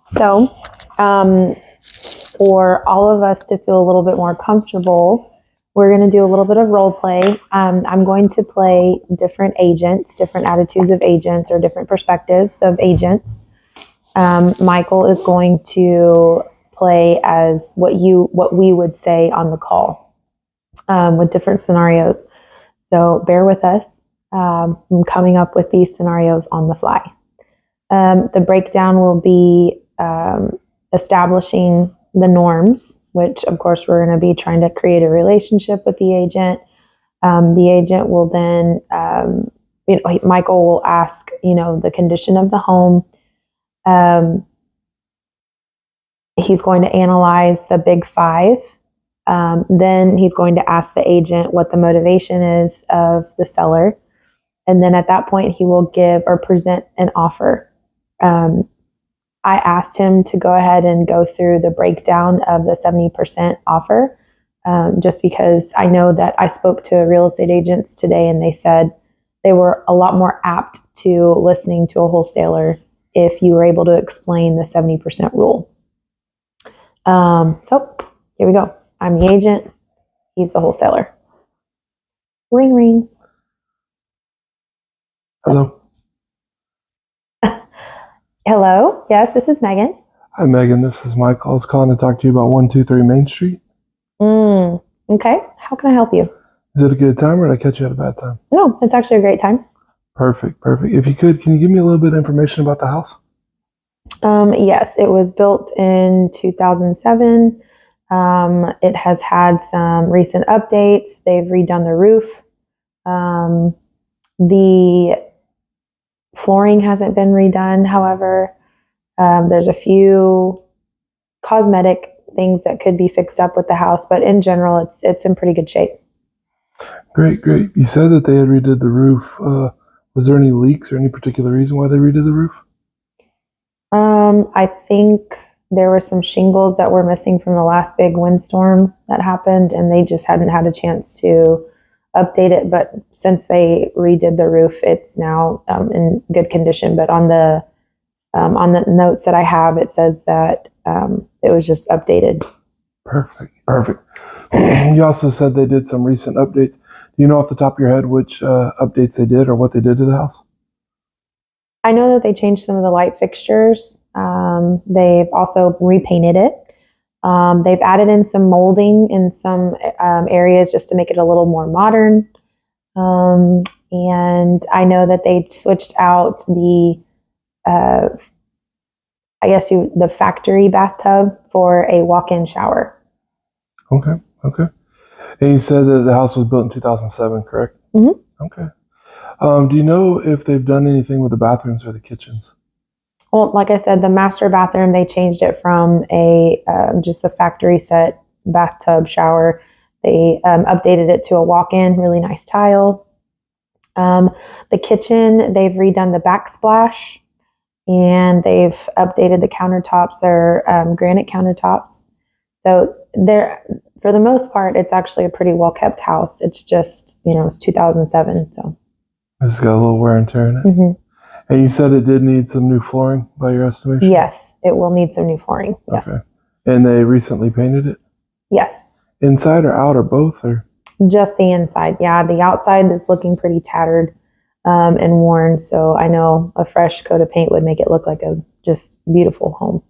So, for all of us to feel a little bit more comfortable, we're going to do a little bit of role play. I'm going to play different agents, different attitudes of agents, or different perspectives of agents. Michael is going to play as what we would say on the call, with different scenarios. So bear with us. I'm coming up with these scenarios on the fly. The breakdown will be establishing the norms, which of course we're going to be trying to create a relationship with the agent. The agent will then, Michael will ask, the condition of the home. He's going to analyze the big five. Then he's going to ask the agent what the motivation is of the seller. And then at that point, he will give or present an offer. I asked him to go ahead and go through the breakdown of the 70% offer, just because I know that I spoke to real estate agents today and they said they were a lot more apt to listening to a wholesaler if you were able to explain the 70% rule. So here we go. I'm the agent. He's the wholesaler. Ring, ring. Hello. Hello. Yes, this is Megan. Hi, Megan. This is Michael. I was calling to talk to you about 123 Main Street. Okay. How can I help you? Is it a good time or did I catch you at a bad time? No, it's actually a great time. Perfect. If you could, can you give me a little bit of information about the house? Yes, it was built in 2007. It has had some recent updates. They've redone the roof. The flooring hasn't been redone. However, there's a few cosmetic things that could be fixed up with the house, but in general, it's in pretty good shape. Great. You said that they had redid the roof. Was there any leaks or any particular reason why they redid the roof? I think there were some shingles that were missing from the last big windstorm that happened, and they just hadn't had a chance to update it. But since they redid the roof, it's now in good condition. But on the notes that I have, it says that it was just updated. Perfect. You also said they did some recent updates. Do you know off the top of your head which updates they did or what they did to the house? I know that they changed some of the light fixtures. They've also repainted it. They've added in some molding in some areas just to make it a little more modern. And I know that they switched out the factory bathtub for a walk-in shower. Okay. And you said that the house was built in 2007, correct? Mm-hmm. Okay. Do you know if they've done anything with the bathrooms or the kitchens? Well, like I said, the master bathroom, they changed it from just the factory set bathtub shower. They updated it to a walk-in, really nice tile. The kitchen, they've redone the backsplash, and they've updated the countertops. They're granite countertops. So for the most part, it's actually a pretty well-kept house. It's just, it's 2007, so. It's got a little wear and tear in it. Mm-hmm. And you said it did need some new flooring by your estimation? Yes, it will need some new flooring. Yes. Okay. And they recently painted it? Yes. Inside or out or both? Or just the inside? Yeah, the outside is looking pretty tattered and worn. So I know a fresh coat of paint would make it look like a just beautiful home.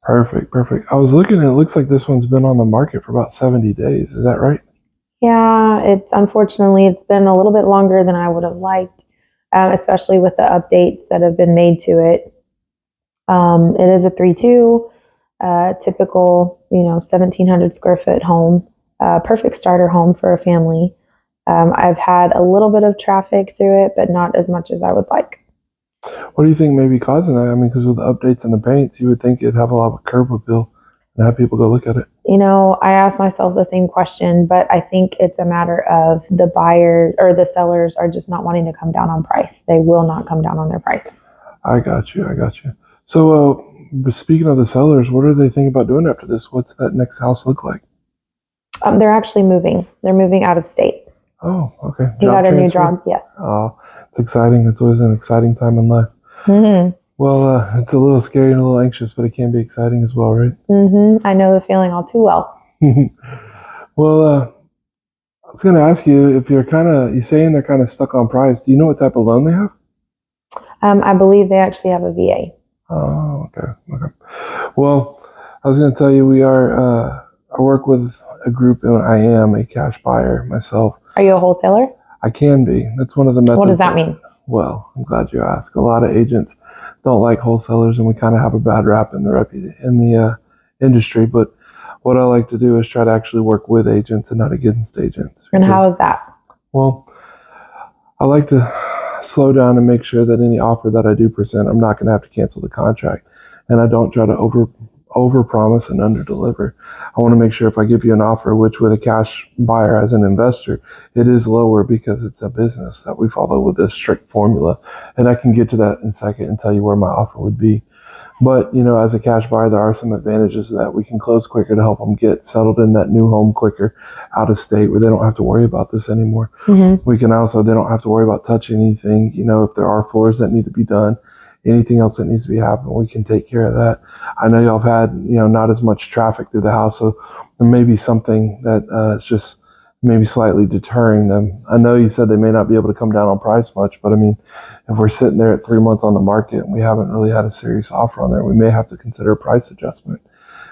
Perfect. I was looking and it looks like this one's been on the market for about 70 days. Is that right? Yeah, unfortunately, it's been a little bit longer than I would have liked, especially with the updates that have been made to it. It is a 3-2, typical, 1,700 square foot home, perfect starter home for a family. I've had a little bit of traffic through it, but not as much as I would like. What do you think may be causing that? I mean, because with the updates and the paints, you would think it'd have a lot of curb appeal and have people go look at it. I asked myself the same question, but I think it's a matter of the buyer or the sellers are just not wanting to come down on price. They will not come down on their price. I got you. So, speaking of the sellers, what are they thinking about doing after this? What's that next house look like? They're actually moving. They're moving out of state. Oh, okay. He got a new job, yes. Oh, it's exciting. It's always an exciting time in life. Mm-hmm. Well, it's a little scary and a little anxious, but it can be exciting as well, right? I know the feeling all too well. Well, I was going to ask you if you're saying they're kind of stuck on price. Do you know what type of loan they have? I believe they actually have a VA. Oh, okay. Okay. Well, I was going to tell you I work with a group and I am a cash buyer myself. Are you a wholesaler? I can be. That's one of the methods. What does that mean? Well, I'm glad you asked. A lot of agents don't like wholesalers, and we kind of have a bad rap in the industry. But what I like to do is try to actually work with agents and not against agents. And how is that? Well, I like to slow down and make sure that any offer that I do present, I'm not going to have to cancel the contract, and I don't try to over promise and under deliver. I want to make sure if I give you an offer, which with a cash buyer as an investor, it is lower because it's a business that we follow with a strict formula. And I can get to that in a second and tell you where my offer would be. But, as a cash buyer, there are some advantages that we can close quicker to help them get settled in that new home quicker out of state where they don't have to worry about this anymore. We can also, they don't have to worry about touching anything. If there are floors that need to be done, anything else that needs to be happening, we can take care of that. I know y'all have had, not as much traffic through the house, so there may be something that is just maybe slightly deterring them. I know you said they may not be able to come down on price much, but I mean, if we're sitting there at 3 months on the market and we haven't really had a serious offer on there, we may have to consider a price adjustment.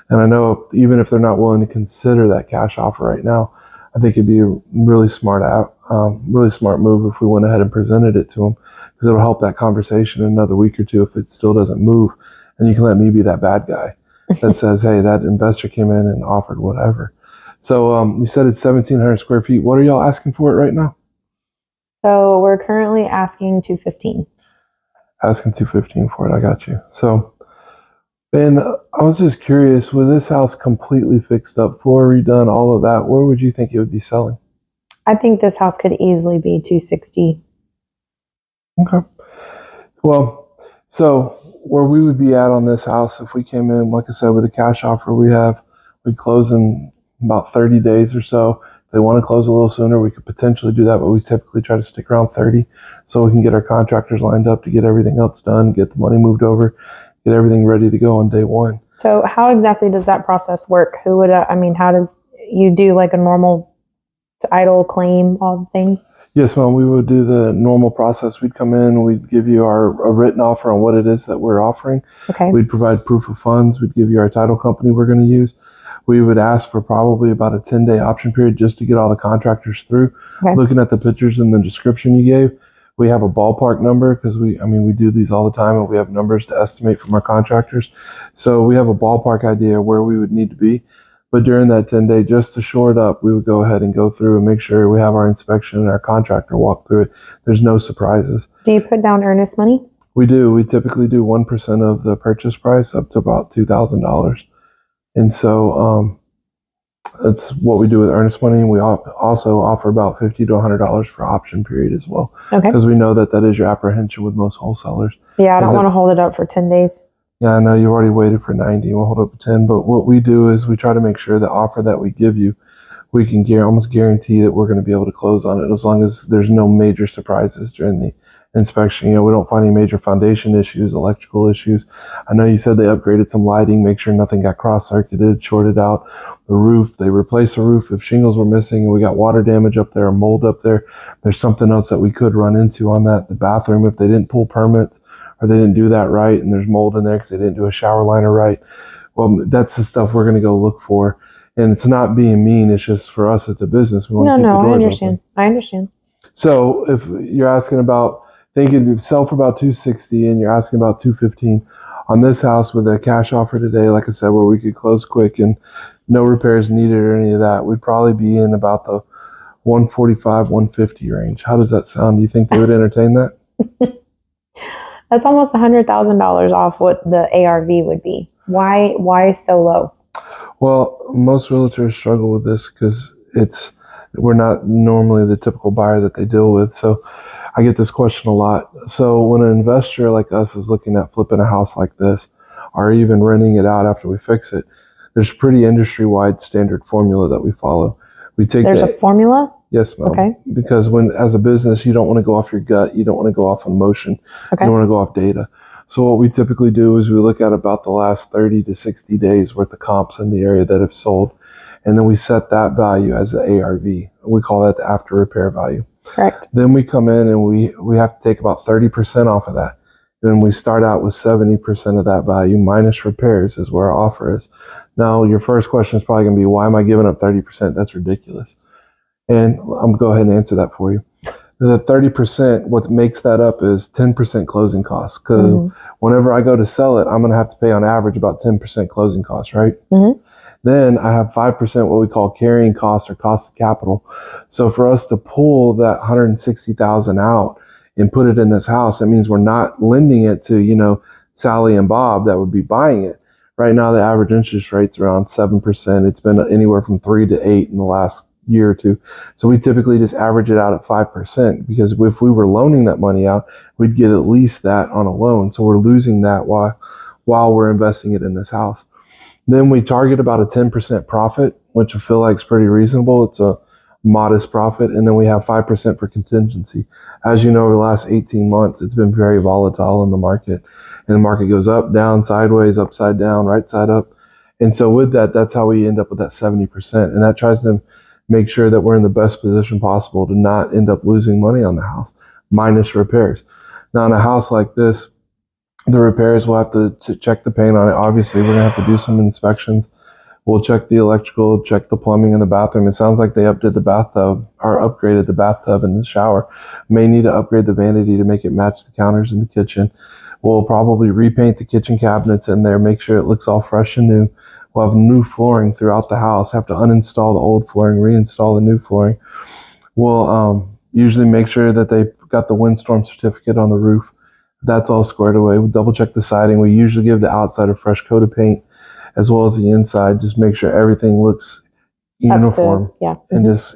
And I know even if they're not willing to consider that cash offer right now, I think it'd be a really smart move if we went ahead and presented it to them, because it'll help that conversation in another week or two if it still doesn't move. And you can let me be that bad guy that says, hey, that investor came in and offered whatever. So you said it's 1,700 square feet. What are y'all asking for it right now? So we're currently asking $215,000. Asking $215,000 for it. I got you. So, and I was just curious, with this house completely fixed up, floor redone, all of that, where would you think it would be selling? I think this house could easily be $260,000. Okay. Well, so where we would be at on this house, if we came in, like I said, with a cash offer, we'd close in about 30 days or so. If they want to close a little sooner, we could potentially do that, but we typically try to stick around 30 so we can get our contractors lined up to get everything else done, get the money moved over, get everything ready to go on day one. So how exactly does that process work? How does you do like a normal title claim, all the things? Yes, ma'am. We would do the normal process. We'd come in, we'd give you a written offer on what it is that we're offering. Okay. We'd provide proof of funds. We'd give you our title company we're going to use. We would ask for probably about a 10-day option period just to get all the contractors through. Okay. Looking at the pictures and the description you gave, we have a ballpark number because we do these all the time and we have numbers to estimate from our contractors. So we have a ballpark idea where we would need to be. But during that 10-day, just to shore it up, we would go ahead and go through and make sure we have our inspection and our contractor walk through it. There's no surprises. Do you put down earnest money? We do. We typically do 1% of the purchase price up to about $2,000. And so that's what we do with earnest money. And we also offer about $50 to $100 for option period as well. Okay. Because we know that is your apprehension with most wholesalers. Yeah, I don't want to hold it up for 10 days. Yeah, I know you already waited for 90. We'll hold up to 10. But what we do is we try to make sure the offer that we give you, we can almost guarantee that we're going to be able to close on it as long as there's no major surprises during the inspection. We don't find any major foundation issues, electrical issues. I know you said they upgraded some lighting, make sure nothing got cross-circuited, shorted out. The roof, they replaced the roof if shingles were missing and we got water damage up there or mold up there. There's something else that we could run into on that. The bathroom, if they didn't pull permits or they didn't do that right and there's mold in there because they didn't do a shower liner right, well, that's the stuff we're going to go look for. And it's not being mean. It's just for us, it's a business. We want to keep the doors open. I understand. So if you're asking about thinking sell for about $260 and you're asking about $215 on this house with a cash offer today, like I said, where we could close quick and no repairs needed or any of that, we'd probably be in about the $145, $150 range. How does that sound? Do you think they would entertain that? That's almost $100,000 off what the ARV would be. Why so low? Well, most realtors struggle with this because we're not normally the typical buyer that they deal with. So I get this question a lot. So when an investor like us is looking at flipping a house like this, or even renting it out after we fix it, there's pretty industry-wide standard formula that we follow. There's a formula? Yes, ma'am. Okay. Because as a business, you don't want to go off your gut. You don't want to go off emotion. Okay. You don't want to go off data. So what we typically do is we look at about the last 30 to 60 days worth of comps in the area that have sold, and then we set that value as the ARV. We call that the after repair value. Correct. Then we come in and we have to take about 30% off of that. Then we start out with 70% of that value minus repairs is where our offer is. Now, your first question is probably going to be, why am I giving up 30%? That's ridiculous. And I'm going to go ahead and answer that for you. The 30%, what makes that up is 10% closing costs. Because whenever I go to sell it, I'm going to have to pay on average about 10% closing costs, right? Then I have 5% what we call carrying costs or cost of capital. So for us to pull that $160,000 out and put it in this house, that means we're not lending it to, Sally and Bob that would be buying it. Right now, the average interest rate's around 7%. It's been anywhere from 3 to 8 in the last year or two. So we typically just average it out at 5%, because if we were loaning that money out, we'd get at least that on a loan. So we're losing that while we're investing it in this house. Then we target about a 10% profit, which I feel like is pretty reasonable. It's a modest profit. And then we have 5% for contingency. As you know, over the last 18 months, it's been very volatile in the market. And the market goes up, down, sideways, upside down, right side up. And so with that, that's how we end up with that 70%. And that tries to make sure that we're in the best position possible to not end up losing money on the house, minus repairs. Now, in a house like this, the repairs, we'll have to check the paint on it. Obviously, we're going to have to do some inspections. We'll check the electrical, check the plumbing in the bathroom. It sounds like they updated the bathtub or upgraded the bathtub and the shower. May need to upgrade the vanity to make it match the counters in the kitchen. We'll probably repaint the kitchen cabinets in there, make sure it looks all fresh and new. We'll have new flooring throughout the house, have to uninstall the old flooring, reinstall the new flooring. We'll usually make sure that they've got the windstorm certificate on the roof. That's all squared away. We double check the siding. We usually give the outside a fresh coat of paint as well as the inside. Just make sure everything looks uniform. And just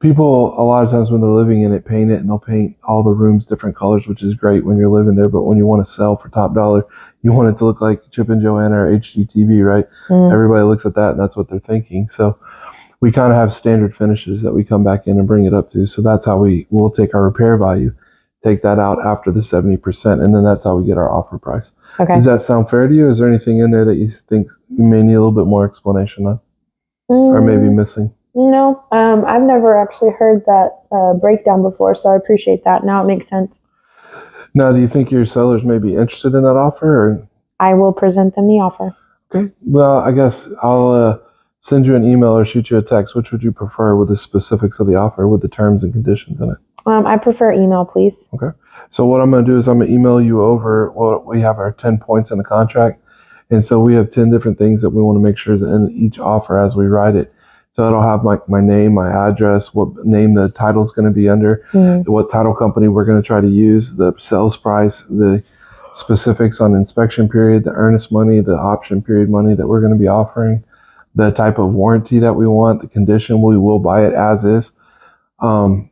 people, a lot of times when they're living in it, paint it, and they'll paint all the rooms different colors, which is great when you're living there. But when you want to sell for top dollar, you want it to look like Chip and Joanna or HGTV, right? Everybody looks at that and that's what they're thinking. So we kind of have standard finishes that we come back in and bring it up to. So that's how we'll take our repair value, take that out after the 70%, and then that's how we get our offer price. Okay. Does that sound fair to you? Is there anything in there that you think you may need a little bit more explanation on, or maybe missing? No, I've never actually heard that breakdown before, so I appreciate that. Now it makes sense. Now, do you think your sellers may be interested in that offer? Or? I will present them the offer. Okay. Well, I guess I'll send you an email or shoot you a text. Which would you prefer, with the specifics of the offer, with the terms and conditions in it? I prefer email, please. Okay. So what I'm going to do is I'm going to email you over what we have our 10 points in the contract. And so we have 10 different things that we want to make sure is in each offer as we write it. So it'll have my name, my address, what name the title is going to be under, what title company we're going to try to use, the sales price, the specifics on inspection period, the earnest money, the option period money that we're going to be offering, the type of warranty that we want, the condition, we will buy it as is. And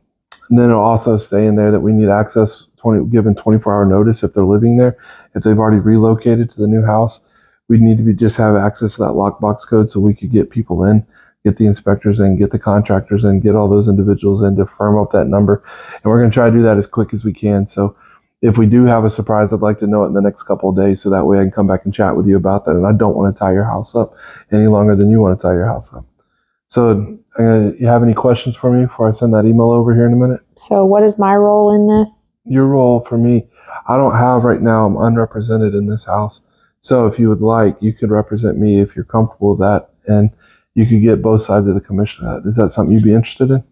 then it'll also stay in there that we need access, given 24-hour notice if they're living there. If they've already relocated to the new house, we need to just have access to that lockbox code so we could get people in, get the inspectors in, get the contractors in, get all those individuals in to firm up that number. And we're going to try to do that as quick as we can. So if we do have a surprise, I'd like to know it in the next couple of days so that way I can come back and chat with you about that. And I don't want to tie your house up any longer than you want to tie your house up. So you have any questions for me before I send that email over here in a minute? So what is my role in this? Your role for me, I don't have right now, I'm unrepresented in this house. So if you would like, you could represent me if you're comfortable with that. And you could get both sides of the commission. Is that something you'd be interested in?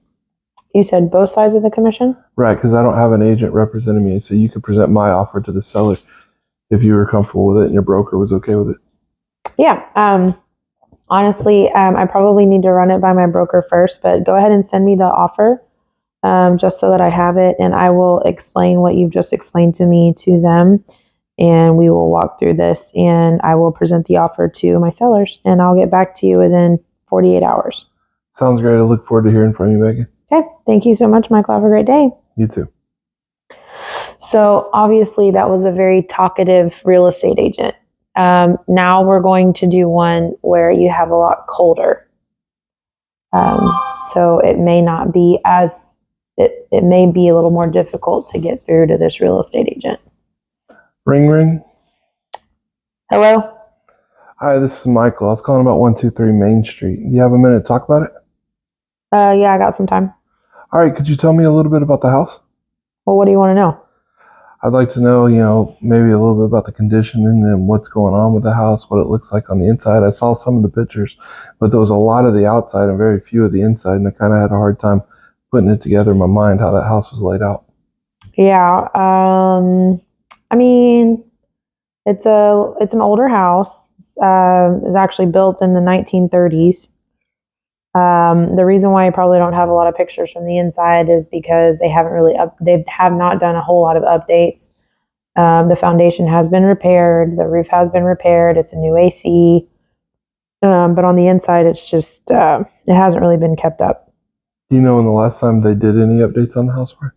You said both sides of the commission? Right, because I don't have an agent representing me. So you could present my offer to the seller if you were comfortable with it and your broker was okay with it. Yeah. Honestly, I probably need to run it by my broker first, but go ahead and send me the offer just so that I have it, and I will explain what you've just explained to me to them, and we will walk through this, and I will present the offer to my sellers, and I'll get back to you within 48 hours. Sounds great. I look forward to hearing from you, Megan. Okay. Thank you so much, Michael. Have a great day. You too. So obviously that was a very talkative real estate agent. Now we're going to do one where you have a lot colder. So it may not be it may be a little more difficult to get through to this real estate agent. Ring, ring. Hello? Hi, this is Michael. I was calling about 123 Main Street. Do you have a minute to talk about it? Yeah, I got some time. All right, could you tell me a little bit about the house? Well, what do you want to know? I'd like to know, maybe a little bit about the condition and what's going on with the house, what it looks like on the inside. I saw some of the pictures, but there was a lot of the outside and very few of the inside, and I kind of had a hard time putting it together in my mind how that house was laid out. Yeah, I mean, it's an older house. It was actually built in the 1930s. The reason why I probably don't have a lot of pictures from the inside is because they have not done a whole lot of updates. The foundation has been repaired, the roof has been repaired, it's a new AC. But on the inside, it's just it hasn't really been kept up. Do you know when the last time they did any updates on the house were?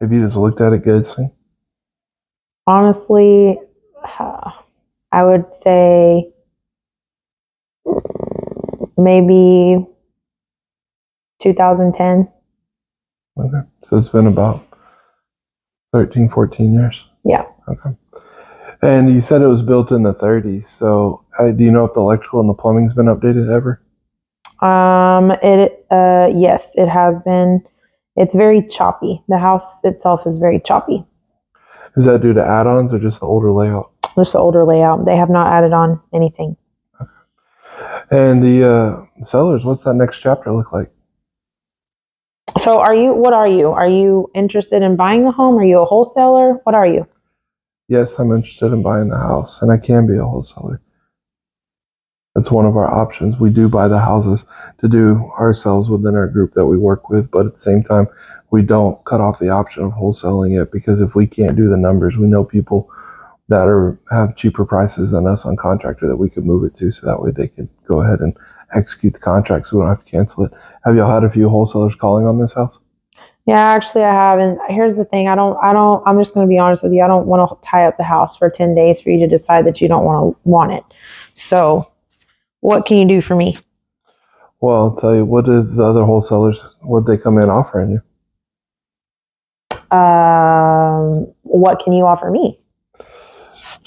Have you just looked at it guessing? Honestly, I would say maybe 2010. Okay, so it's been about 13, 14 years. Yeah. Okay. And you said it was built in the 30s. So do you know if the electrical and the plumbing's been updated ever? Yes, it has been. It's very choppy. The house itself is very choppy. Is that due to add-ons or just the older layout? Just the older layout. They have not added on anything. Okay. And the sellers, what's that next chapter look like? So what are you? Are you interested in buying the home? Are you a wholesaler? What are you? Yes, I'm interested in buying the house, and I can be a wholesaler. That's one of our options. We do buy the houses to do ourselves within our group that we work with, but at the same time, we don't cut off the option of wholesaling it, because if we can't do the numbers, we know people that have cheaper prices than us on contractor that we could move it to, so that way they could go ahead and execute the contract so we don't have to cancel it. Have y'all had a few wholesalers calling on this house? Yeah, actually I have. And here's the thing. I'm just going to be honest with you. I don't want to tie up the house for 10 days for you to decide that you don't want it. So what can you do for me? Well, I'll tell you, what did the other wholesalers, what they come in offering you? What can you offer me?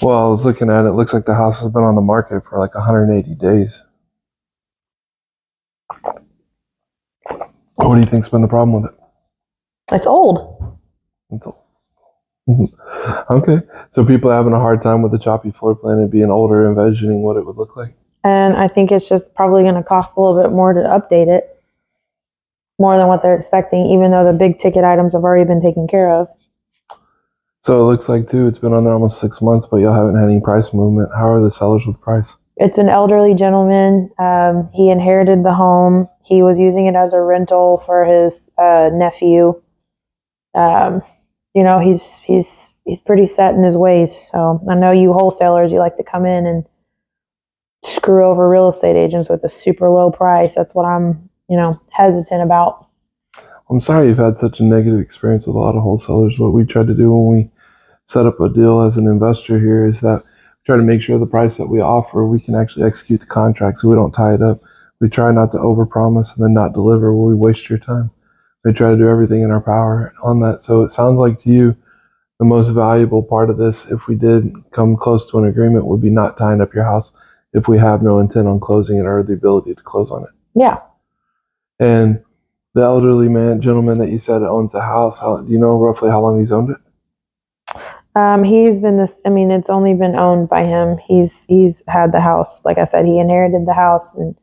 Well, I was looking at it. It looks like the house has been on the market for like 180 days. What do you think's been the problem with it? It's old. It's old. Okay. So people are having a hard time with the choppy floor plan and being older, envisioning what it would look like. And I think it's just probably going to cost a little bit more to update it, more than what they're expecting, even though the big ticket items have already been taken care of. So it looks like, too, it's been on there almost 6 months, but y'all haven't had any price movement. How are the sellers with price? It's an elderly gentleman. He inherited the home. He was using it as a rental for his nephew. He's pretty set in his ways. So I know you wholesalers, you like to come in and screw over real estate agents with a super low price. That's what I'm, hesitant about. I'm sorry you've had such a negative experience with a lot of wholesalers. What we try to do when we set up a deal as an investor here is that we try to make sure the price that we offer, we can actually execute the contract so we don't tie it up. We try not to overpromise and then not deliver where we waste your time. We try to do everything in our power on that. So it sounds like to you, the most valuable part of this, if we did come close to an agreement, would be not tying up your house if we have no intent on closing it or the ability to close on it. Yeah. And the elderly gentleman that you said owns a house, do you know roughly how long he's owned it? It's only been owned by him. He's had the house. Like I said, he inherited the house, and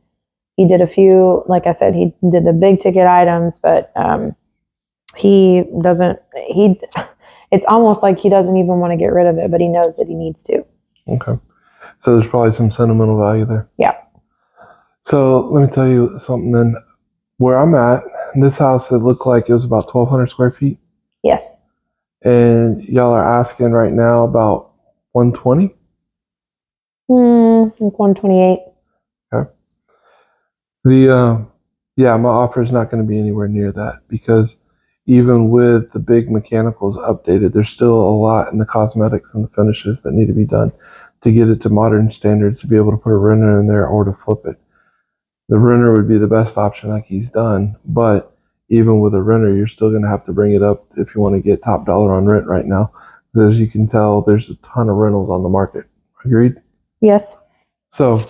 he did a few, like I said, he did the big ticket items, but it's almost like he doesn't even want to get rid of it, but he knows that he needs to. Okay. So there's probably some sentimental value there. Yeah. So let me tell you something then. Where I'm at, this house, it looked like it was about 1,200 square feet. Yes. And y'all are asking right now about 120? Like 128. Okay. My offer is not going to be anywhere near that, because even with the big mechanicals updated, there's still a lot in the cosmetics and the finishes that need to be done to get it to modern standards to be able to put a renter in there or to flip it. The renter would be the best option like he's done, but even with a renter, you're still going to have to bring it up if you want to get top dollar on rent right now As you can tell, there's a ton of rentals on the market. Agreed? Yes. So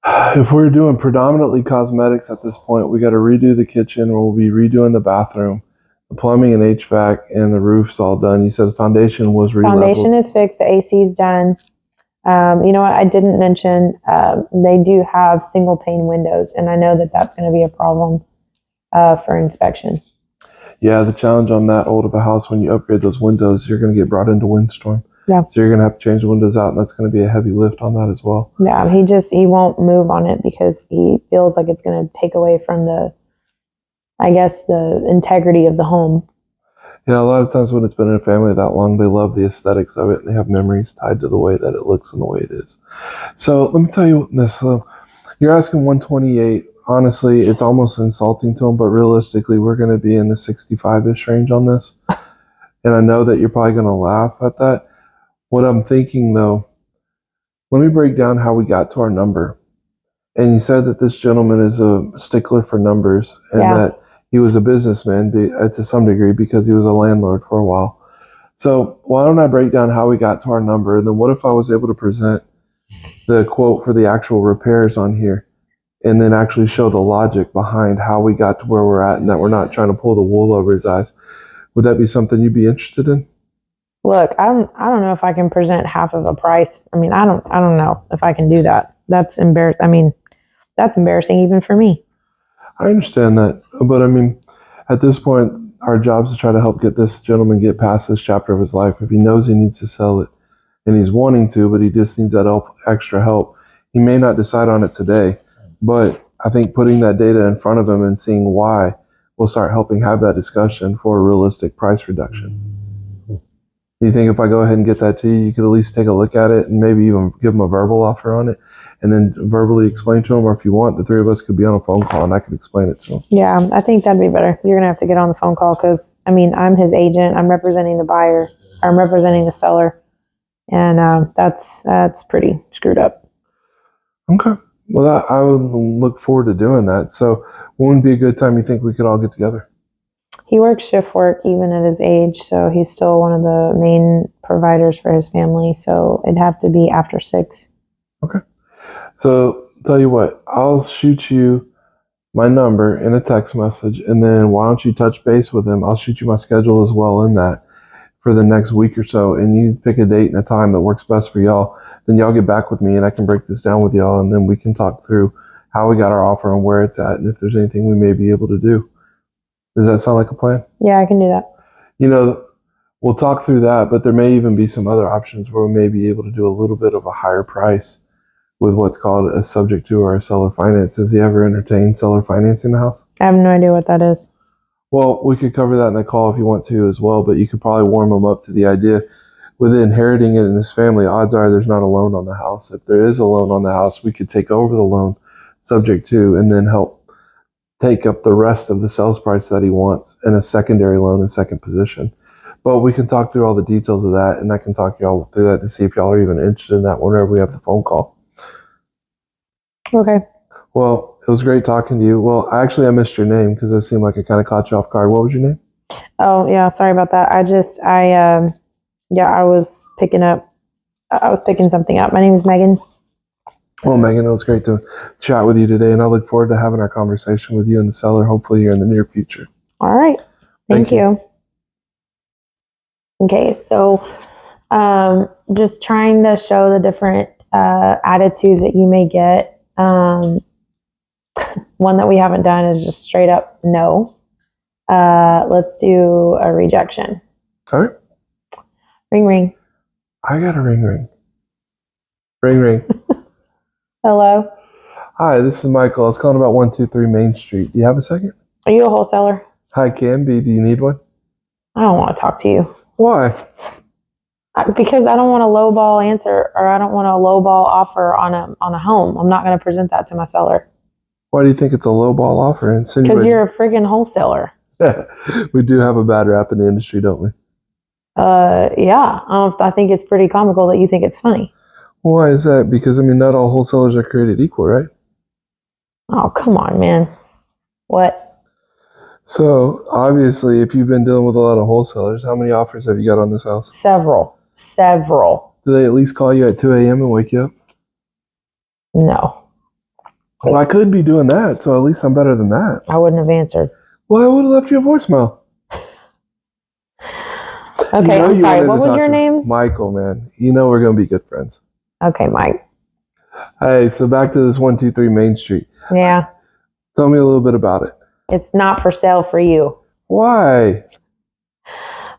if we're doing predominantly cosmetics at this point, we got to redo the kitchen. We'll be redoing the bathroom, the plumbing and HVAC, and the roof's all done. You said the foundation was re-leveled. Foundation is fixed. The AC is done. You know what? I didn't mention they do have single pane windows, and I know that that's going to be a problem for inspection. Yeah, the challenge on that old of a house, when you upgrade those windows, you're going to get brought into windstorm. Yeah. So you're going to have to change the windows out, and that's going to be a heavy lift on that as well. Yeah, he won't move on it because he feels like it's going to take away from the integrity of the home. Yeah, a lot of times when it's been in a family that long, they love the aesthetics of it, and they have memories tied to the way that it looks and the way it is. So let me tell you this. You're asking 128. Honestly, it's almost insulting to them, but realistically, we're going to be in the 65-ish range on this. And I know that you're probably going to laugh at that. What I'm thinking, though, let me break down how we got to our number. And you said that this gentleman is a stickler for numbers, and that he was a businessman to some degree because he was a landlord for a while. So why don't I break down how we got to our number, and then what if I was able to present the quote for the actual repairs on here, and then actually show the logic behind how we got to where we're at, and that we're not trying to pull the wool over his eyes. Would that be something you'd be interested in? Look, I don't know if I can present half of a price. I mean, I don't know if I can do that. That's embarrassing. I mean, that's embarrassing even for me. I understand that, but I mean, at this point, our job is to try to help get this gentleman get past this chapter of his life. If he knows he needs to sell it, and he's wanting to, but he just needs that extra help, he may not decide on it today. But I think putting that data in front of him and seeing why will start helping have that discussion for a realistic price reduction. Do you think if I go ahead and get that to you, you could at least take a look at it and maybe even give him a verbal offer on it, and then verbally explain to him? Or if you want, the three of us could be on a phone call and I could explain it to him. Yeah, I think that'd be better. You're going to have to get on the phone call because, I mean, I'm his agent. I'm representing the buyer. I'm representing the seller. And that's pretty screwed up. Okay. Well, I would look forward to doing that. So when would be a good time you think we could all get together? He works shift work even at his age, so he's still one of the main providers for his family. So it'd have to be after 6. Okay. So tell you what, I'll shoot you my number in a text message, and then why don't you touch base with him? I'll shoot you my schedule as well in that for the next week or so, and you pick a date and a time that works best for y'all. Then y'all get back with me, and I can break this down with y'all, and then we can talk through how we got our offer and where it's at, and if there's anything we may be able to do. Does that sound like a plan? Yeah, I can do that. You know, we'll talk through that, but there may even be some other options where we may be able to do a little bit of a higher price with what's called a subject to or a seller finance. Has he ever entertained seller financing the house? I have no idea what that is. Well, we could cover that in the call if you want to as well, but you could probably warm him up to the idea. With inheriting it in his family, odds are there's not a loan on the house. If there is a loan on the house, we could take over the loan subject to and then help take up the rest of the sales price that he wants in a secondary loan in second position. But we can talk through all the details of that, and I can talk y'all through that to see if y'all are even interested in that whenever we have the phone call. Okay. Well, it was great talking to you. Well, I missed your name because it seemed like I kind of caught you off guard. What was your name? Oh, yeah. Sorry about that. I was picking something up. My name is Megan. Well, Megan, it was great to chat with you today, and I look forward to having our conversation with you and the seller, hopefully here in the near future. All right. Thank you. Okay, so just trying to show the different attitudes that you may get. One that we haven't done is just straight up no. Let's do a rejection. All right. Ring, ring. I got a ring, ring. Ring, ring. Hello? Hi, this is Michael. I was calling about 123 Main Street. Do you have a second? Are you a wholesaler? Hi, can be. Do you need one? I don't want to talk to you. Why? Because I don't want a lowball answer, or I don't want a lowball offer on a home. I'm not going to present that to my seller. Why do you think it's a lowball offer? Because you're a friggin' wholesaler. We do have a bad rap in the industry, don't we? Yeah. I think it's pretty comical that you think it's funny. Why is that? Because, not all wholesalers are created equal, right? Oh, come on, man. What? So, obviously, if you've been dealing with a lot of wholesalers, how many offers have you got on this house? Several. Do they at least call you at 2 a.m. and wake you up? No, Well, I could be doing that, so at least I'm better than that. I wouldn't have answered. Well, I would have left you a voicemail. Okay, I'm sorry. What was your name? Michael, man. You know we're going to be good friends. Okay, Mike. Hey, so back to this 123 Main Street. Yeah. Tell me a little bit about it. It's not for sale for you. Why?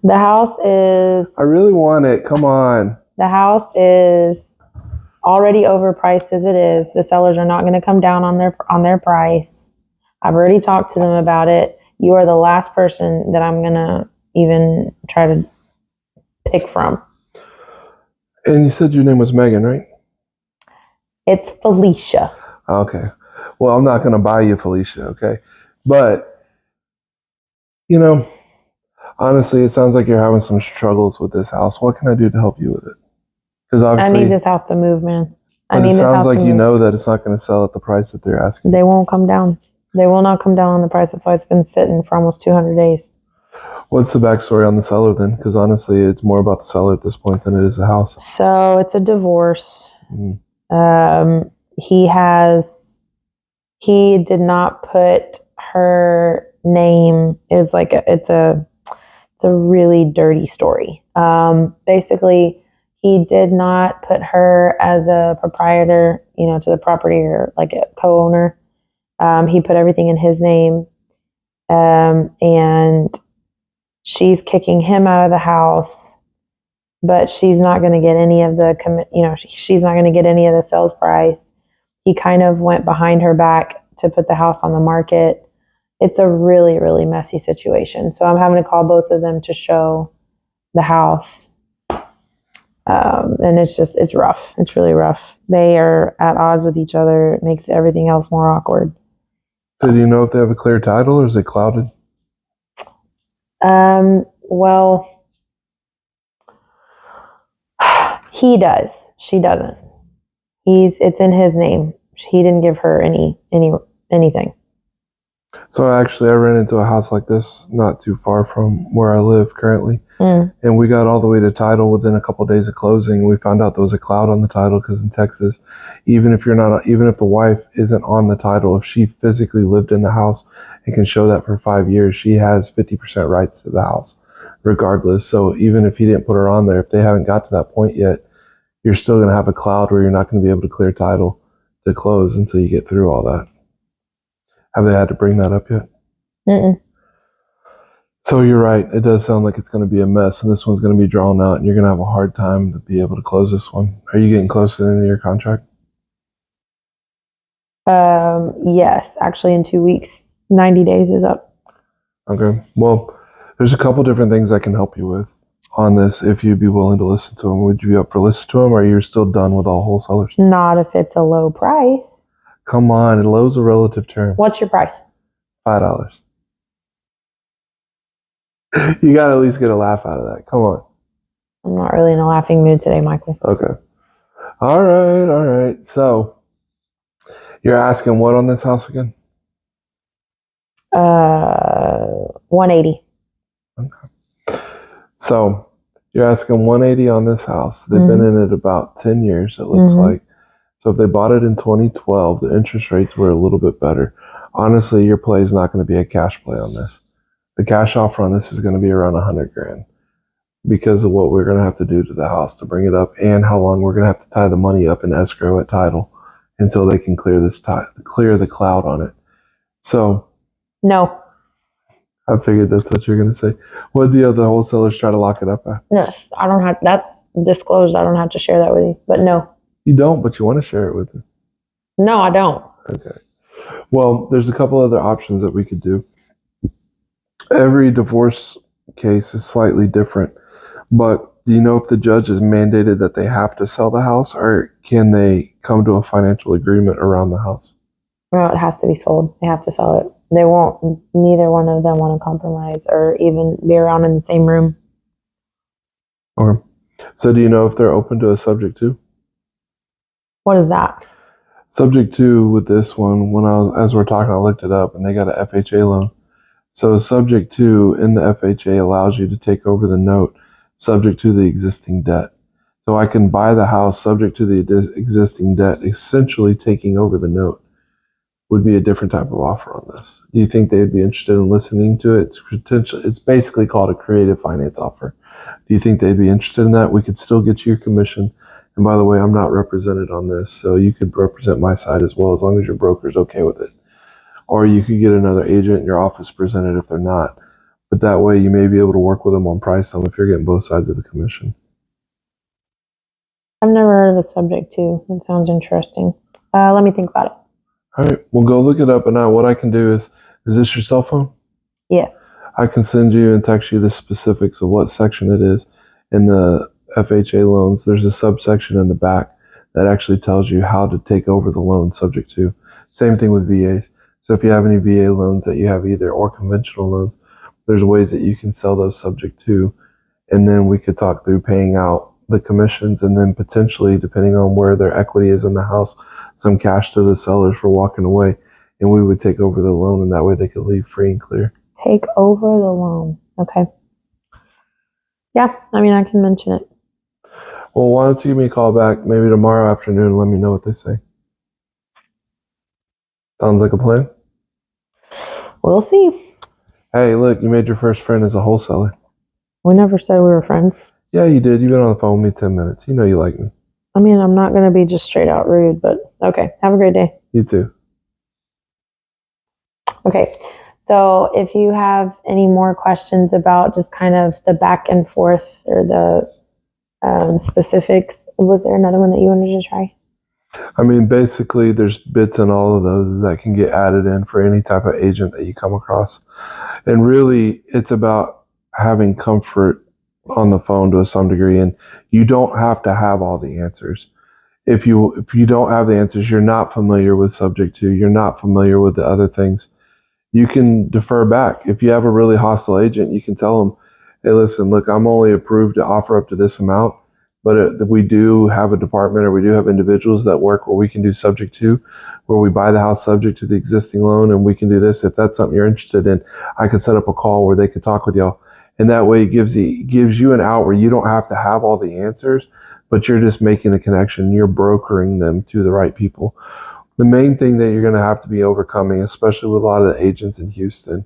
The house is... I really want it. Come on. The house is already overpriced as it is. The sellers are not going to come down on their price. I've already talked to them about it. You are the last person that I'm going to even try to pick from. And you said your name was Megan, right? It's Felicia. Okay. Well, I'm not going to buy you Felicia, okay? But, you know, honestly, it sounds like you're having some struggles with this house. What can I do to help you with it? Because obviously, I need this house to move, man. I but need it this sounds house like to you move. know that it's not going to sell at the price that they're asking. They won't come down. They will not come down on the price. That's why it's been sitting for almost 200 days. What's the backstory on the seller then? Because honestly, it's more about the seller at this point than it is the house. So it's a divorce. Mm. He did not put her name. It's a really dirty story. Basically, he did not put her as a proprietor, to the property, or like a co-owner. He put everything in his name, and she's kicking him out of the house, but she's not going to get any of she's not going to get any of the sales price. He kind of went behind her back to put the house on the market. It's a really, really messy situation. So I'm having to call both of them to show the house. And it's rough. It's really rough. They are at odds with each other. It makes everything else more awkward. So do you know if they have a clear title or is it clouded? Well, he does. She doesn't. It's in his name. He didn't give her anything. So actually, I ran into a house like this not too far from where I live currently. And we got all the way to title within a couple of days of closing. We found out there was a cloud on the title because in Texas, even if the wife isn't on the title, if she physically lived in the house and can show that for 5 years, she has 50% rights to the house regardless. So even if he didn't put her on there, if they haven't got to that point yet, you're still going to have a cloud where you're not going to be able to clear title to close until you get through all that. Have they had to bring that up yet? Mm-mm. So you're right. It does sound like it's going to be a mess, and this one's going to be drawn out, and you're going to have a hard time to be able to close this one. Are you getting close to the end of your contract? Yes, actually in 2 weeks. 90 days is up. Okay. Well, there's a couple different things I can help you with on this if you'd be willing to listen to them. Would you be up for listening to them, or are you still done with all wholesalers? Not if it's a low price. Come on. Low's a relative term. What's your price? $5. You got to at least get a laugh out of that. Come on. I'm not really in a laughing mood today, Michael. Okay. All right. So you're asking what on this house again? 180. Okay. So you're asking 180 on this house. They've been in it about 10 years, it looks like. So if they bought it in 2012, the interest rates were a little bit better. Honestly, your play is not going to be a cash play on this. The cash offer on this is going to be around $100,000 because of what we're going to have to do to the house to bring it up, and how long we're going to have to tie the money up in escrow at title until they can clear the cloud on it. So no. I figured that's what you're going to say. What do the other wholesalers try to lock it up at? Yes, I don't have. That's disclosed. I don't have to share that with you. But no. You don't, but you want to share it with me. No, I don't. Okay. Well, there's a couple other options that we could do. Every divorce case is slightly different, but do you know if the judge has mandated that they have to sell the house, or can they come to a financial agreement around the house? No, it has to be sold. They have to sell it. They won't. Neither one of them want to compromise or even be around in the same room. Okay. So do you know if they're open to a subject to? What is that? Subject to with this one, as we're talking, I looked it up, and they got an FHA loan. So subject to in the FHA allows you to take over the note subject to the existing debt. So I can buy the house subject to the existing debt, essentially taking over the note. Would be a different type of offer on this. Do you think they'd be interested in listening to it? It's basically called a creative finance offer. Do you think they'd be interested in that? We could still get you your commission. And by the way, I'm not represented on this, so you could represent my side as well, as long as your broker's okay with it. Or you could get another agent in your office presented if they're not. But that way you may be able to work with them on price if you're getting both sides of the commission. I've never heard of a subject to. It sounds interesting. Let me think about it. All right, well, go look it up. And now what I can do is this your cell phone? Yes. I can send you and text you the specifics of what section it is in the FHA loans. There's a subsection in the back that actually tells you how to take over the loan subject to. Same thing with VAs. So if you have any VA loans that you have either or conventional loans, there's ways that you can sell those subject to. And then we could talk through paying out the commissions and then potentially, depending on where their equity is in the house, some cash to the sellers for walking away, and we would take over the loan, and that way they could leave free and clear. Take over the loan. Okay. Yeah, I mean, I can mention it. Well, why don't you give me a call back maybe tomorrow afternoon and let me know what they say. Sounds like a plan? We'll see. Hey, look, you made your first friend as a wholesaler. We never said we were friends. Yeah, you did. You've been on the phone with me 10 minutes. You know you like me. I mean, I'm not going to be just straight out rude, but okay. Have a great day. You too. Okay. So if you have any more questions about just kind of the back and forth or the specifics, was there another one that you wanted to try? I mean, basically, there's bits in all of those that can get added in for any type of agent that you come across. And really, it's about having comfort on the phone to some degree, and you don't have to have all the answers. If you don't have the answers, you're not familiar with subject to, you're not familiar with the other things, you can defer back. If you have a really hostile agent, you can tell them, hey, listen, look, I'm only approved to offer up to this amount, but we do have a department, or we do have individuals that work where we can do subject to, where we buy the house subject to the existing loan, and we can do this. If that's something you're interested in, I can set up a call where they can talk with y'all. And that way it gives you an out where you don't have to have all the answers, but you're just making the connection. You're brokering them to the right people. The main thing that you're going to have to be overcoming, especially with a lot of the agents in Houston,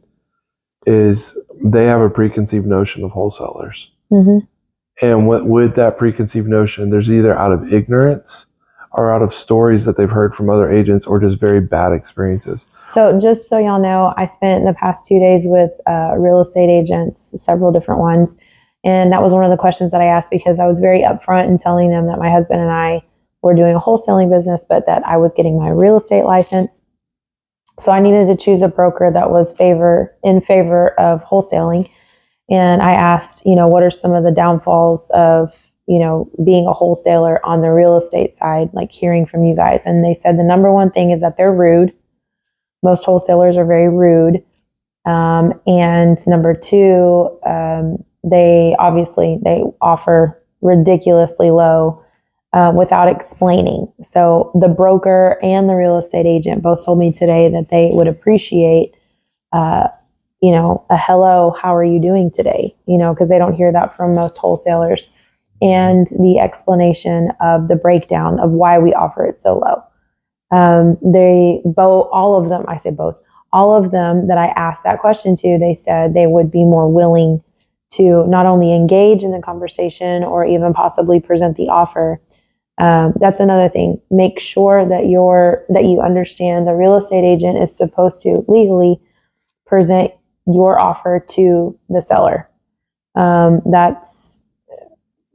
is they have a preconceived notion of wholesalers. Mm-hmm. And with that preconceived notion, there's either out of ignorance or out of stories that they've heard from other agents, or just very bad experiences. So just so y'all know, I spent the past 2 days with real estate agents, several different ones. And that was one of the questions that I asked, because I was very upfront in telling them that my husband and I were doing a wholesaling business, but that I was getting my real estate license. So I needed to choose a broker that was in favor of wholesaling. And I asked, what are some of the downfalls of, being a wholesaler on the real estate side, like hearing from you guys. And they said the number one thing is that they're rude. Most wholesalers are very rude. And number two, they offer ridiculously low without explaining. So the broker and the real estate agent both told me today that they would appreciate, a hello, how are you doing today? Because they don't hear that from most wholesalers. And the explanation of the breakdown of why we offer it so low. All of them that I asked that question to, they said they would be more willing to not only engage in the conversation or even possibly present the offer. That's another thing. Make sure that you understand the real estate agent is supposed to legally present your offer to the seller. That's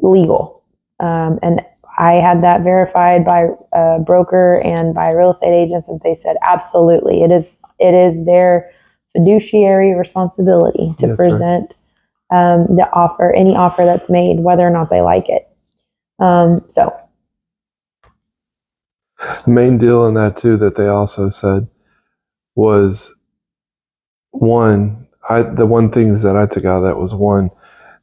legal. And I had that verified by a broker and by real estate agents, and they said, absolutely, it is their fiduciary responsibility to present the offer, any offer that's made, whether or not they like it. So the main deal in that too, that they also said was the one things that I took out of that was one,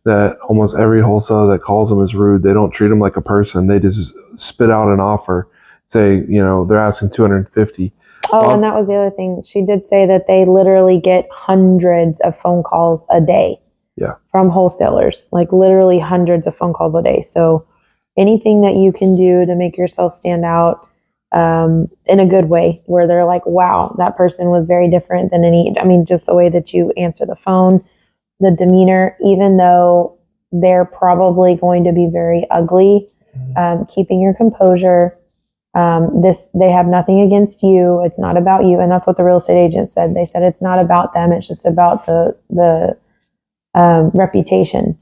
that almost every wholesaler that calls them is rude. They don't treat them like a person. They just spit out an offer, say, they're asking $250. Oh, and that was the other thing. She did say that they literally get hundreds of phone calls a day. Yeah. From wholesalers, like literally hundreds of phone calls a day. So anything that you can do to make yourself stand out in a good way, where they're like, wow, that person was very different than just the way that you answer the phone, the demeanor, even though they're probably going to be very ugly, keeping your composure. They have nothing against you. It's not about you. And that's what the real estate agent said. They said it's not about them. It's just about the reputation.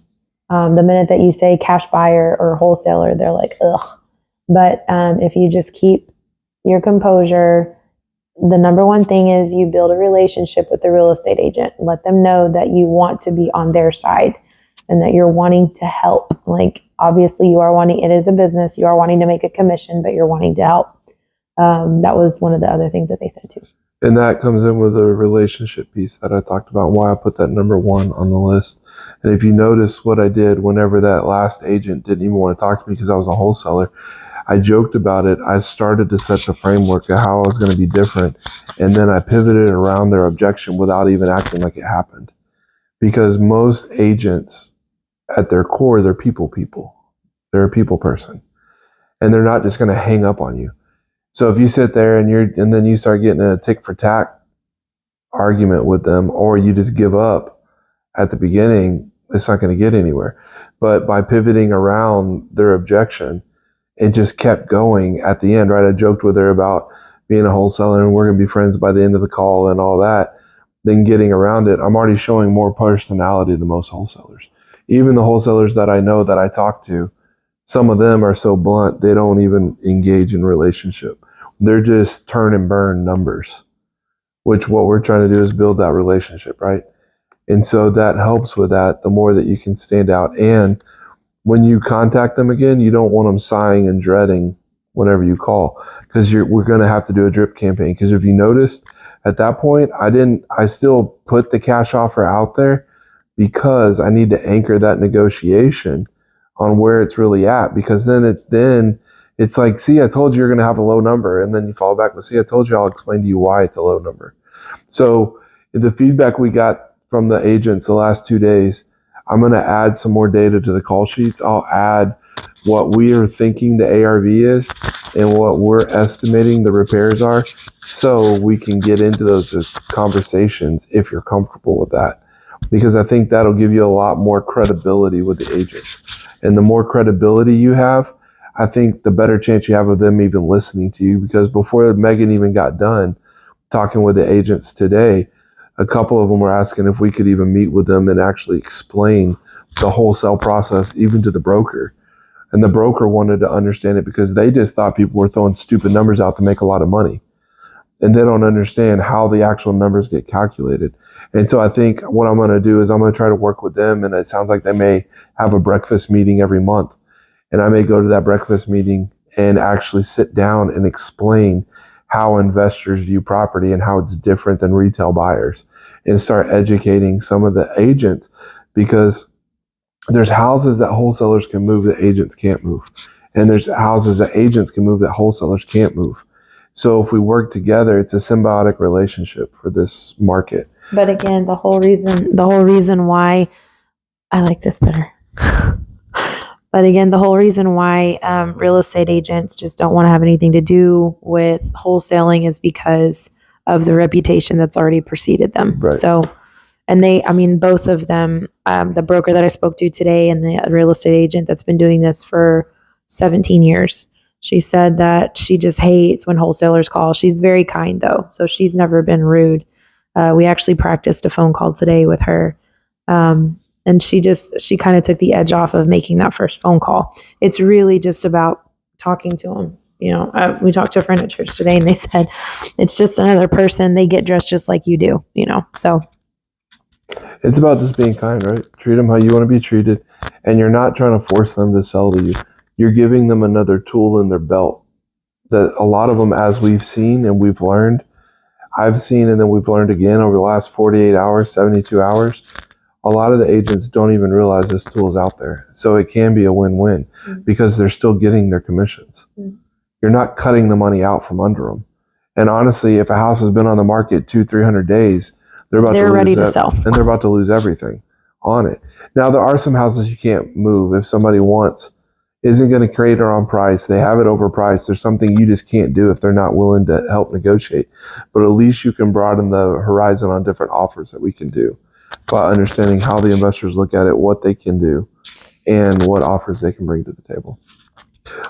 The minute that you say cash buyer or wholesaler, they're like, ugh. But if you just keep your composure, the number one thing is you build a relationship with the real estate agent. Let them know that you want to be on their side and that you're wanting to help. Like, obviously you are wanting, it is a business, you are wanting to make a commission, but you're wanting to help. That was one of the other things that they said too. And that comes in with the relationship piece that I talked about, why I put that number one on the list. And if you notice what I did whenever that last agent didn't even want to talk to me because I was a wholesaler, I joked about it. I started to set the framework of how I was going to be different. And then I pivoted around their objection without even acting like it happened. Because most agents at their core, they're people. They're a people person. And they're not just going to hang up on you. So if you sit there and then you start getting a tick for tack argument with them, or you just give up at the beginning, it's not going to get anywhere. But by pivoting around their objection, it just kept going at the end, right? I joked with her about being a wholesaler and we're going to be friends by the end of the call and all that. Then getting around it, I'm already showing more personality than most wholesalers. Even the wholesalers that I know that I talk to, some of them are so blunt, they don't even engage in relationship. They're just turn and burn numbers, which what we're trying to do is build that relationship, right? And so that helps with that, the more that you can stand out. And when you contact them again, you don't want them sighing and dreading whenever you call, because we're going to have to do a drip campaign. Because if you noticed at that point, I still put the cash offer out there because I need to anchor that negotiation on where it's really at, because then it's like, see, I told you you're going to have a low number, and then you fall back, but see, I told you, I'll explain to you why it's a low number. So the feedback we got from the agents the last 2 days, I'm going to add some more data to the call sheets. I'll add what we are thinking the ARV is and what we're estimating the repairs are, so we can get into those conversations if you're comfortable with that. Because I think that'll give you a lot more credibility with the agent. And the more credibility you have, I think the better chance you have of them even listening to you. Because before Megan even got done talking with the agents today, a couple of them were asking if we could even meet with them and actually explain the wholesale process, even to the broker. And the broker wanted to understand it because they just thought people were throwing stupid numbers out to make a lot of money. And they don't understand how the actual numbers get calculated. And so I think what I'm going to do is I'm going to try to work with them. And it sounds like they may have a breakfast meeting every month. And I may go to that breakfast meeting and actually sit down and explain how investors view property and how it's different than retail buyers, and start educating some of the agents, because there's houses that wholesalers can move that agents can't move. And there's houses that agents can move that wholesalers can't move. So if we work together, it's a symbiotic relationship for this market. But again, the whole reason why I like this better. But again, the whole reason why real estate agents just don't want to have anything to do with wholesaling is because of the reputation that's already preceded them. Right. So, and both of them, the broker that I spoke to today and the real estate agent that's been doing this for 17 years, she said that she just hates when wholesalers call. She's very kind though, so she's never been rude. We actually practiced a phone call today with her. And she kind of took the edge off of making that first phone call. It's really just about talking to them. We talked to a friend at church today and they said, it's just another person. They get dressed just like you do, so. It's about just being kind, right? Treat them how you want to be treated. And you're not trying to force them to sell to you. You're giving them another tool in their belt that a lot of them, as we've seen and we've learned, I've seen, and then we've learned again over the last 48 hours, 72 hours, a lot of the agents don't even realize this tool is out there. So it can be a win-win because they're still getting their commissions. You're not cutting the money out from under them. And honestly, if a house has been on the market 200-300 days, they're ready to sell. And they're about to lose everything on it. Now, there are some houses you can't move. If somebody isn't going to create it on price, they have it overpriced, there's something you just can't do if they're not willing to help negotiate. But at least you can broaden the horizon on different offers that we can do by understanding how the investors look at it, what they can do, and what offers they can bring to the table.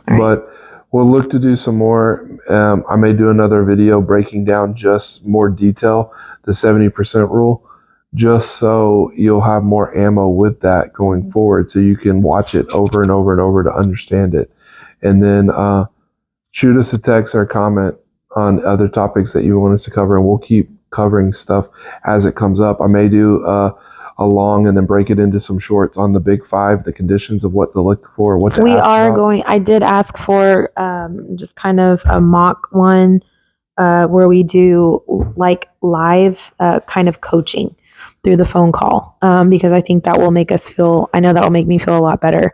Right. But we'll look to do some more. I may do another video breaking down just more detail, the 70% rule, just so you'll have more ammo with that going forward, so you can watch it over and over and over to understand it. And then shoot us a text or a comment on other topics that you want us to cover, and we'll keep covering stuff as it comes up. I may do a long and then break it into some shorts on the big 5, the conditions of what to look for, what to ask about. I did ask for just kind of a mock one where we do like live kind of coaching through the phone call, because I think that will make us feel, I know that will make me feel a lot better.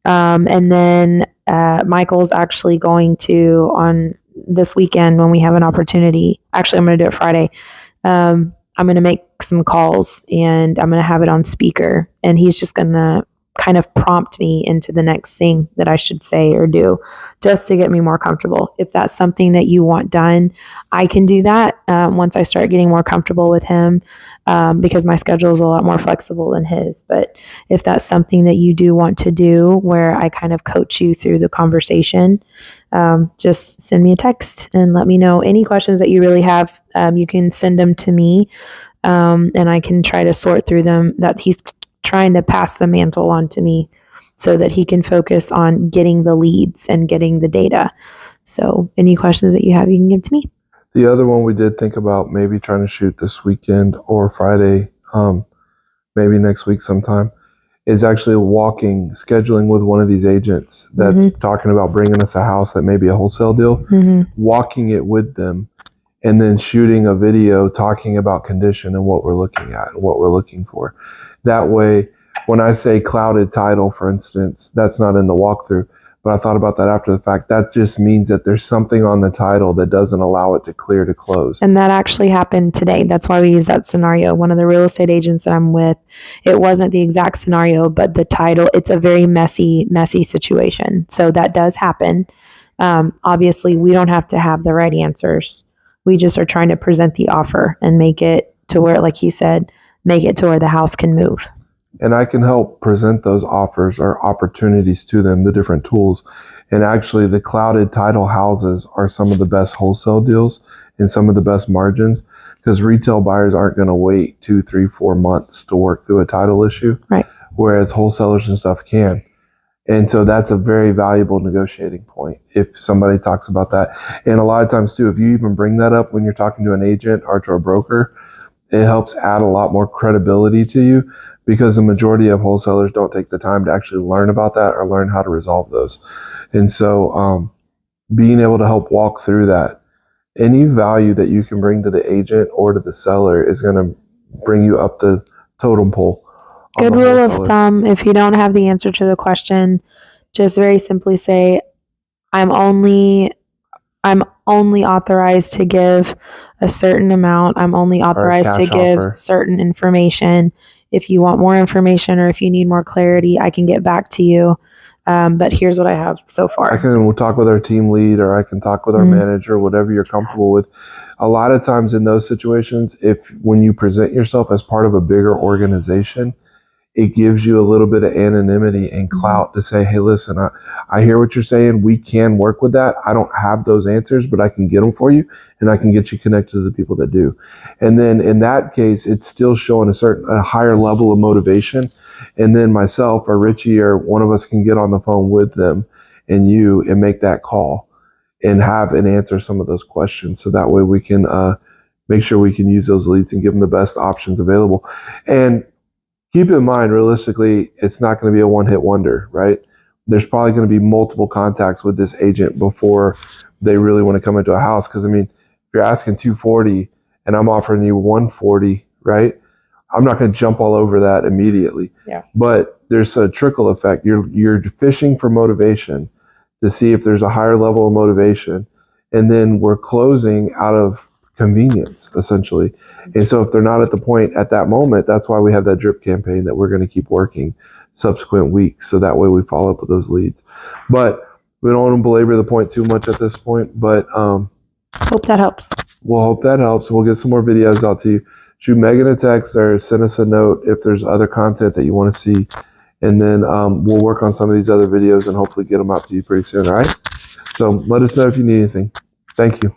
And then Michael's actually going to, on this weekend when we have an opportunity, actually I'm going to do it Friday, I'm going to make some calls and I'm going to have it on speaker, and he's just going to kind of prompt me into the next thing that I should say or do, just to get me more comfortable. If that's something that you want done, I can do that once I start getting more comfortable with him, because my schedule is a lot more flexible than his. But if that's something that you do want to do, where I kind of coach you through the conversation, just send me a text and let me know any questions that you really have. You can send them to me, and I can try to sort through them. That he's trying to pass the mantle on to me so that he can focus on getting the leads and getting the data. So any questions that you have, you can give to me. The other one we did think about maybe trying to shoot this weekend or Friday, maybe next week sometime, is actually scheduling with one of these agents that's talking about bringing us a house that may be a wholesale deal, walking it with them, and then shooting a video talking about condition and what we're looking at and what we're looking for. That way, when I say clouded title, for instance, that's not in the walkthrough, but I thought about that after the fact. That just means that there's something on the title that doesn't allow it to clear to close. And that actually happened today. That's why we use that scenario. One of the real estate agents that I'm with, it wasn't the exact scenario, but the title, it's a very messy situation. So that does happen. Obviously, we don't have to have the right answers. We just are trying to present the offer and make it to where, like he said, make it to where the house can move. And I can help present those offers or opportunities to them, the different tools. And actually, the clouded title houses are some of the best wholesale deals and some of the best margins, because retail buyers aren't going to wait 2, 3, 4 months to work through a title issue, right? Whereas wholesalers and stuff can. And so that's a very valuable negotiating point if somebody talks about that. And a lot of times too, if you even bring that up when you're talking to an agent or to a broker, it helps add a lot more credibility to you, because the majority of wholesalers don't take the time to actually learn about that or learn how to resolve those. And so being able to help walk through that, any value that you can bring to the agent or to the seller is going to bring you up the totem pole. Good rule of thumb, if you don't have the answer to the question, just very simply say, I'm only authorized to give a certain amount. I'm only authorized to give certain information. If you want more information or if you need more clarity, I can get back to you. But here's what I have so far. We'll talk with our team lead, or I can talk with our manager, whatever you're comfortable with. A lot of times in those situations, when you present yourself as part of a bigger organization, it gives you a little bit of anonymity and clout to say, hey, listen, I hear what you're saying. We can work with that. I don't have those answers, but I can get them for you, and I can get you connected to the people that do. And then in that case, it's still showing a higher level of motivation. And then myself or Richie or one of us can get on the phone with them and make that call and have and answer some of those questions. So that way we can make sure we can use those leads and give them the best options available. And keep in mind, realistically, it's not going to be a one-hit wonder, right? There's probably going to be multiple contacts with this agent before they really want to come into a house. Because, if you're asking $240 and I'm offering you $140, right? I'm not going to jump all over that immediately. Yeah. But there's a trickle effect. You're fishing for motivation to see if there's a higher level of motivation. and then we're closing out of convenience, essentially. And so if they're not at the point at that moment, that's why we have that drip campaign that we're going to keep working subsequent weeks. So that way we follow up with those leads. But we don't want to belabor the point too much at this point, but Hope that helps. we'll hope that helps. We'll get some more videos out to you. Shoot Megan a text or send us a note if there's other content that you want to see. And then we'll work on some of these other videos and hopefully get them out to you pretty soon. All right. So let us know if you need anything. Thank you.